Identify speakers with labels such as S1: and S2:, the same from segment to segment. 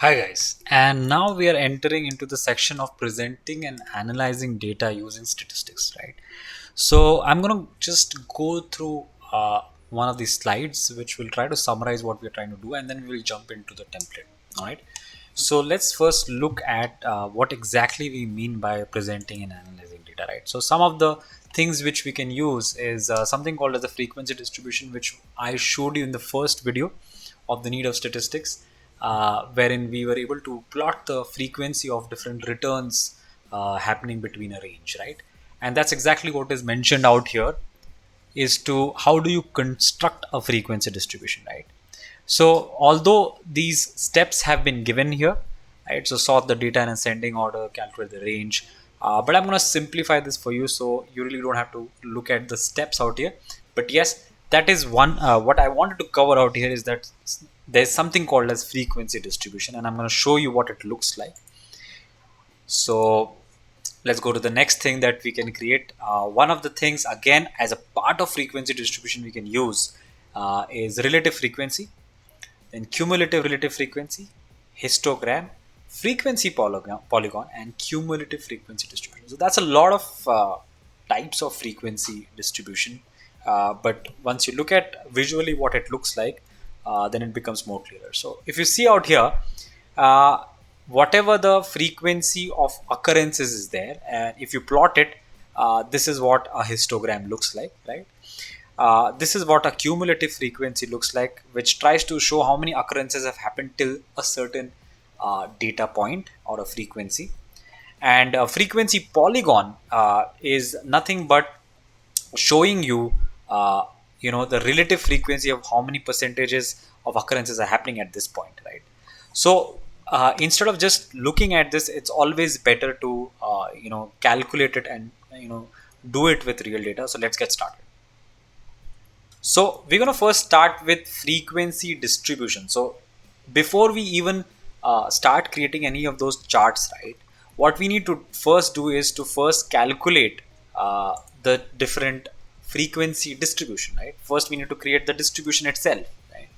S1: Hi guys, and now we are entering into the section of presenting and analyzing data using statistics, right? So I'm going to just go through one of these slides which will try to summarize what we're trying to do, and then we will jump into the template. All right. So let's first look at what exactly we mean by presenting and analyzing data, right? So some of the things which we can use is something called as the frequency distribution, which I showed you in the first video of the need of statistics, wherein we were able to plot the frequency of different returns happening between a range, right? And that's exactly what is mentioned out here, is to how do you construct a frequency distribution, right? So although these steps have been given here, right? So sort the data in ascending order, calculate the range. But I'm going to simplify this for you, so you really don't have to look at the steps out here. But yes, that is one. What I wanted to cover out here is that there's something called as frequency distribution, and I'm going to show you what it looks like. So let's go to the next thing that we can create. One of the things, again, as a part of frequency distribution we can use is relative frequency, then cumulative relative frequency, histogram, frequency polygon, and cumulative frequency distribution. So that's a lot of types of frequency distribution. But once you look at visually what it looks like, then it becomes more clearer. So if you see out here, uh, whatever the frequency of occurrences is there, and if you plot it, this is what a histogram looks like, right? This is what a cumulative frequency looks like, which tries to show how many occurrences have happened till a certain data point or a frequency. And a frequency polygon is nothing but showing you, the relative frequency of how many percentages of occurrences are happening at this point, right? So instead of just looking at this, it's always better to calculate it and do it with real data. So let's get started. So we're going to first start with frequency distribution. So before we even start creating any of those charts, right, what we need to first do is to first calculate the different frequency distribution, right? First we need to create the distribution itself, right?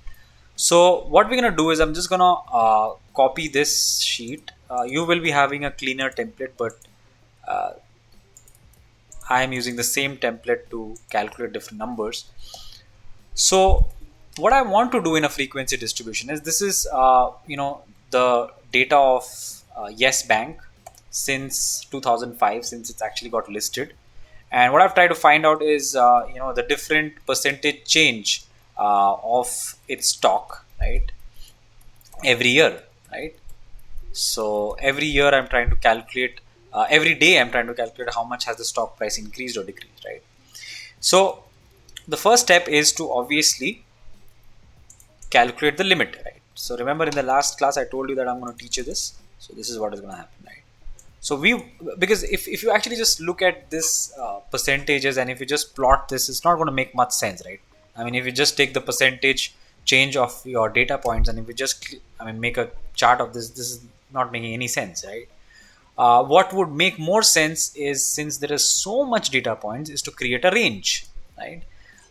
S1: So what we're going to do is I'm just going to copy this sheet. You will be having a cleaner template, but I am using the same template to calculate different numbers. So what I want to do in a frequency distribution is, this is the data of Yes Bank since 2005, since it's actually got listed. And what I've tried to find out is the different percentage change of its stock, right, every year, right? So every year I'm trying to calculate, every day I'm trying to calculate how much has the stock price increased or decreased, right? So the first step is to obviously calculate the limit, right? So remember, in the last class I told you that I'm going to teach you this. So this is what is going to happen, right? So because if you actually just look at this percentages, and if you just plot this, it's not going to make much sense, right? I mean, if you just take the percentage change of your data points, and if you just make a chart of this is not making any sense, right? What would make more sense is, since there is so much data points, is to create a range, right?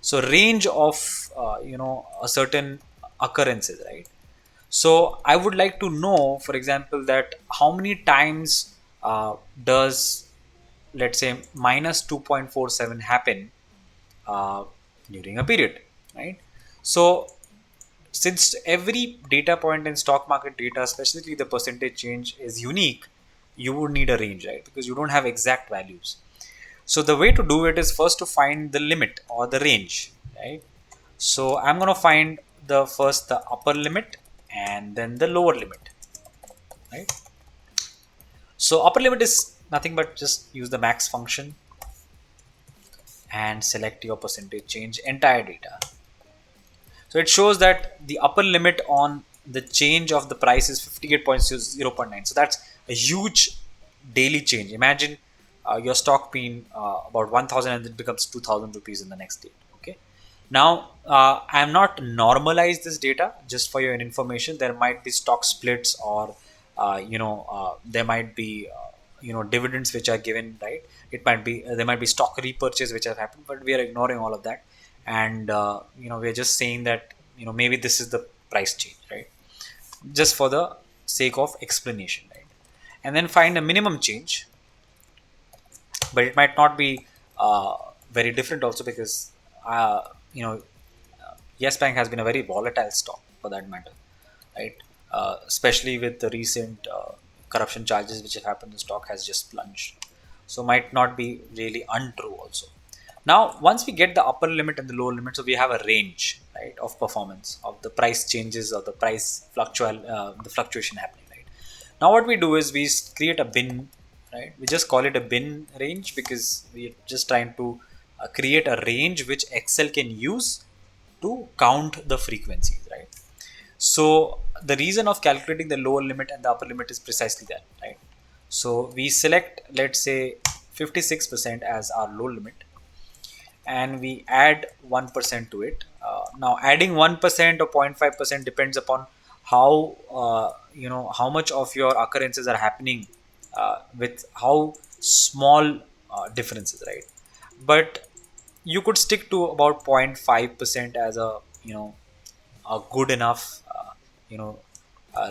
S1: So range of a certain occurrences, right? So I would like to know, for example, that how many times does, let's say, minus 2.47 happen uh, during a period, right? So since every data point in stock market data, especially the percentage change, is unique, you would need a range, right? Because you don't have exact values. So the way to do it is first to find the limit or the range, right? So I'm going to find the upper limit and then the lower limit, right? So upper limit is nothing but just use the max function and select your percentage change entire data. So it shows that the upper limit on the change of the price is 58.0.9. So that's a huge daily change. Imagine your stock being about 1000 and it becomes 2000 rupees in the next day. Okay. Now, I am not normalize this data, just for your information. There might be stock splits, or there might be dividends which are given, right? It might be there might be stock repurchase which have happened, but we are ignoring all of that, and we're just saying that maybe this is the price change, right? Just for the sake of explanation, right? And then find a minimum change, but it might not be very different also, because uh, you know Yes Bank has been a very volatile stock for that matter, right? Especially with the recent corruption charges which have happened, the stock has just plunged. So might not be really untrue also. Now, once we get the upper limit and the lower limit, so we have a range, right, of performance of the price changes or the the fluctuation happening, right? Now, what we do is we create a bin, right? We just call it a bin range because we're just trying to create a range which Excel can use to count the frequencies, right? So the reason of calculating the lower limit and the upper limit is precisely that, right? So we select, let's say, 56% as our low limit, and we add 1% to it. Now, adding 1% or 0.5% depends upon how much of your occurrences are happening with how small differences, right? But you could stick to about 0.5% as a good enough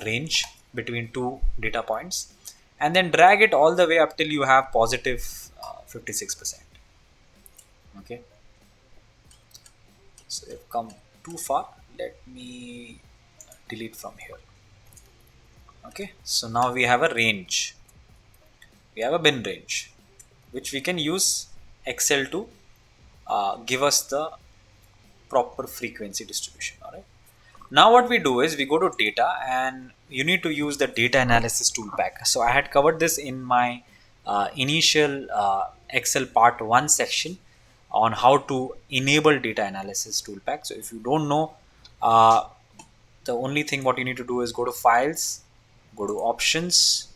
S1: range between two data points, and then drag it all the way up till you have positive 56%. Okay, so we've come too far. Let me delete from here. Okay, so now we have a range, we have a bin range which we can use Excel to give us the proper frequency distribution. All right, now what we do is we go to data, and you need to use the data analysis tool pack. So I had covered this in my initial Excel part 1 section on how to enable data analysis tool pack. So if you don't know, uh, the only thing what you need to do is go to files, go to options,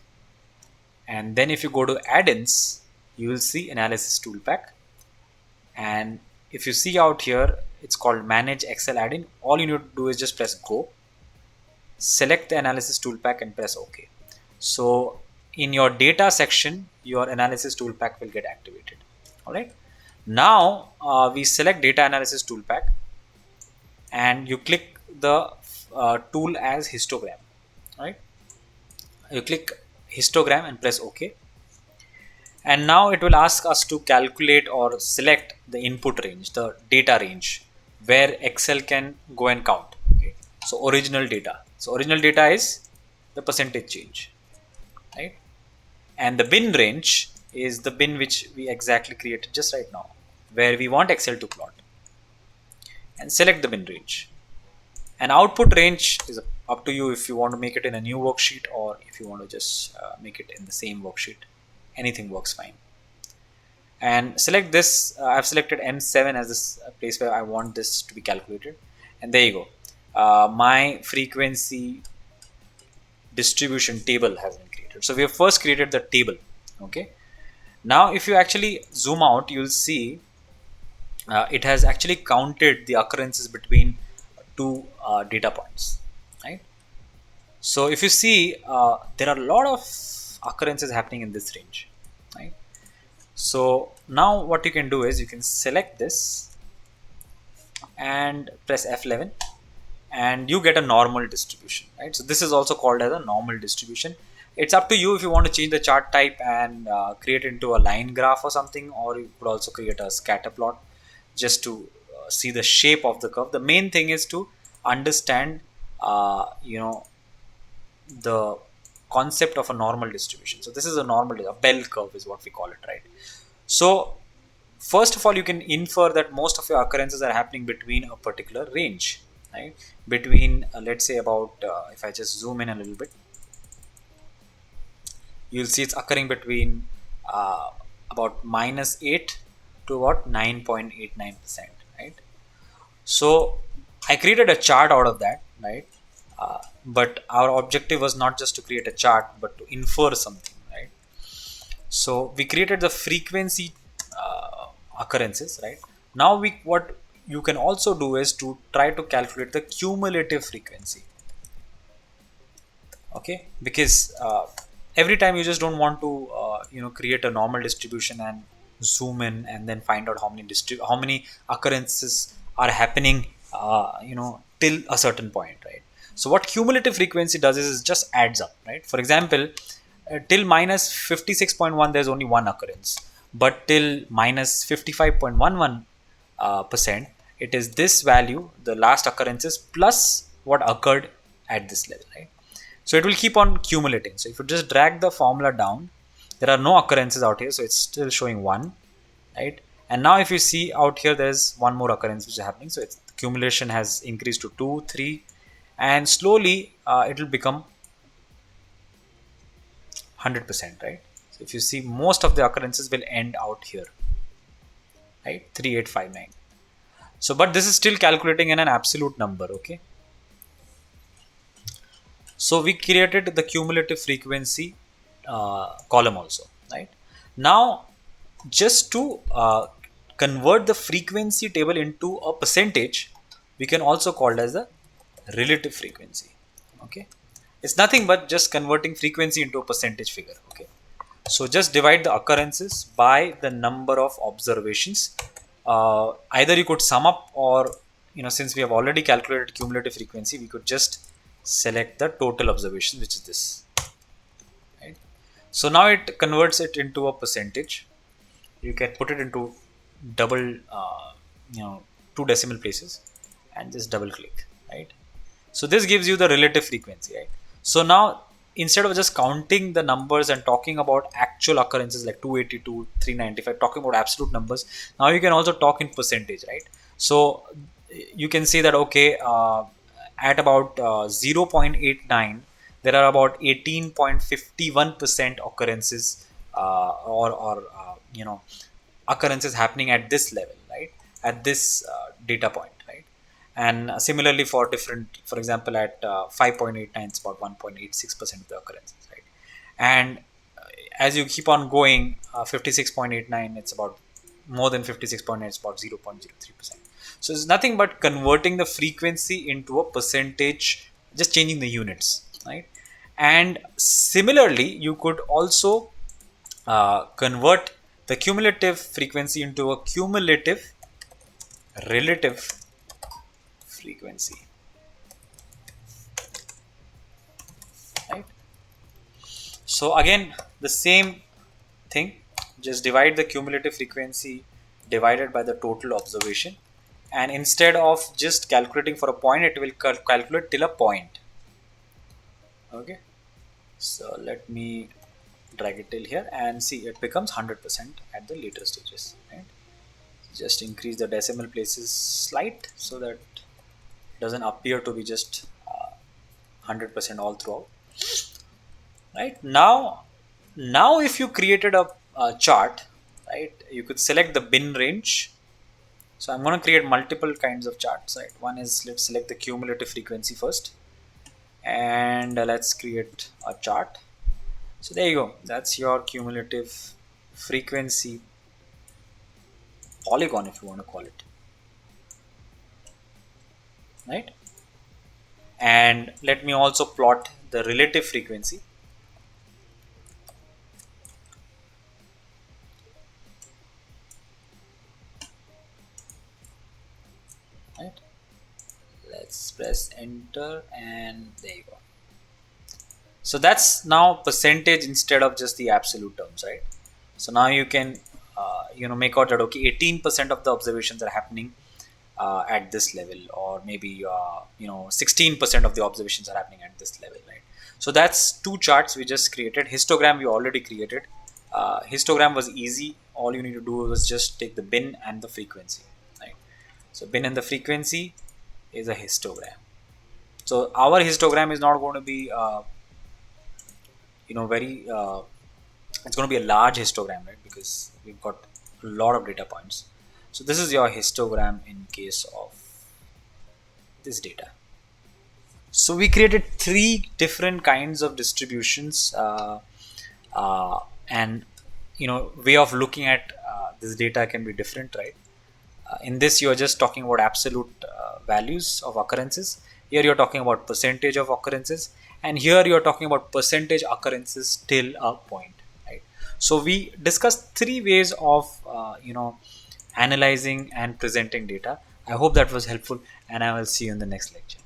S1: and then if you go to add-ins, you will see analysis tool pack. And if you see out here, it's called manage Excel add-in. All you need to do is just press go, select the analysis tool pack, and press OK. So in your data section, your analysis tool pack will get activated. All right, now we select data analysis tool pack, and you click the tool as histogram. All right, you click histogram and press OK. And now it will ask us to calculate or select the input range, the data range, where Excel can go and count. Okay. So original data. So original data is the percentage change, right? And the bin range is the bin which we exactly created just right now, where we want Excel to plot. And select the bin range. And output range is up to you if you want to make it in a new worksheet or if you want to just make it in the same worksheet. Anything works fine. And select this. I've selected M7 as this place where I want this to be calculated. And there you go. My frequency distribution table has been created. So we have first created the table. Okay. Now, if you actually zoom out, you'll see it has actually counted the occurrences between two data points, right? So if you see, there are a lot of occurrences happening in this range, right? So now what you can do is you can select this and press F11, and you get a normal distribution, right? So this is also called as a normal distribution. It's up to you if you want to change the chart type and create it into a line graph or something, or you could also create a scatter plot just to see the shape of the curve. The main thing is to understand the concept of a normal distribution. So this is a bell curve is what we call it, right? So first of all, you can infer that most of your occurrences are happening between a particular range, right? Between let's say about if I just zoom in a little bit, you'll see it's occurring between about -8 to about 9.89%, right? So I created a chart out of that, right? But our objective was not just to create a chart, but to infer something, right? So we created the frequency occurrences, right? Now what you can also do is to try to calculate the cumulative frequency. Okay, because every time you just don't want to create a normal distribution and zoom in and then find out how many occurrences are happening till a certain point, right? So what cumulative frequency does is just adds up, right? For example, till minus 56.1 there's only one occurrence, but till minus 55.11 percent, it is this value, the last occurrences plus what occurred at this level, right? So it will keep on accumulating. So if you just drag the formula down, there are no occurrences out here, so it's still showing 1, right? And now if you see out here, there's one more occurrence which is happening. So its accumulation has increased to 2, 3, and slowly it will become 100%, right? So if you see, most of the occurrences will end out here, right? 3859. So but this is still calculating in an absolute number, okay? So we created the cumulative frequency column also, right? Now just to convert the frequency table into a percentage, we can also call it as the relative frequency, okay? It's nothing but just converting frequency into a percentage figure, okay? So just divide the occurrences by the number of observations. Either you could sum up, or since we have already calculated cumulative frequency, we could just select the total observations, which is this, right? So now it converts it into a percentage. You can put it into double, two decimal places, and just double click, right? So this gives you the relative frequency, right? So now instead of just counting the numbers and talking about actual occurrences like 282, 395, talking about absolute numbers, now you can also talk in percentage, right? So you can say that, okay, at about 0.89, there are about 18.51% occurrences, occurrences happening at this level, right? At this data point, right? And similarly for different, for example, at 5.89, it's about 1.86% of the occurrences, right? And as you keep on going, 56.89, it's about more than 56.9, it's about 0.03%. So it's nothing but converting the frequency into a percentage, just changing the units, right? And similarly, you could also convert the cumulative frequency into a cumulative relative frequency, right? So again, the same thing, just divide the cumulative frequency divided by the total observation, and instead of just calculating for a point, it will calculate till a point, okay? So let me drag it till here, and see, it becomes 100% at the later stages, right? Just increase the decimal places slight, so that it doesn't appear to be just 100% all throughout, right? Now if you created a chart, right, you could select the bin range. So I'm going to create multiple kinds of charts, right? One is, let's select the cumulative frequency first, and let's create a chart. So there you go, that's your cumulative frequency polygon, if you want to call it, right? And let me also plot the relative frequency, right? Let's press enter, and there you go. So that's now percentage instead of just the absolute terms, right? So now you can make out that, okay, 18% of the observations are happening at this level, or maybe 16% of the observations are happening at this level, right? So that's two charts we just created. Histogram we already created. Histogram was easy. All you need to do was just take the bin and the frequency, right? So bin and the frequency is a histogram. So our histogram is not going to be very it's going to be a large histogram, right? Because we've got a lot of data points. So this is your histogram in case of this data. So we created 3 different kinds of distributions, and way of looking at this data can be different, right? In this, you are just talking about absolute values of occurrences. Here you are talking about percentage of occurrences, and here you are talking about percentage occurrences till a point, right? So we discussed 3 ways of analyzing and presenting data. I hope that was helpful, and I will see you in the next lecture.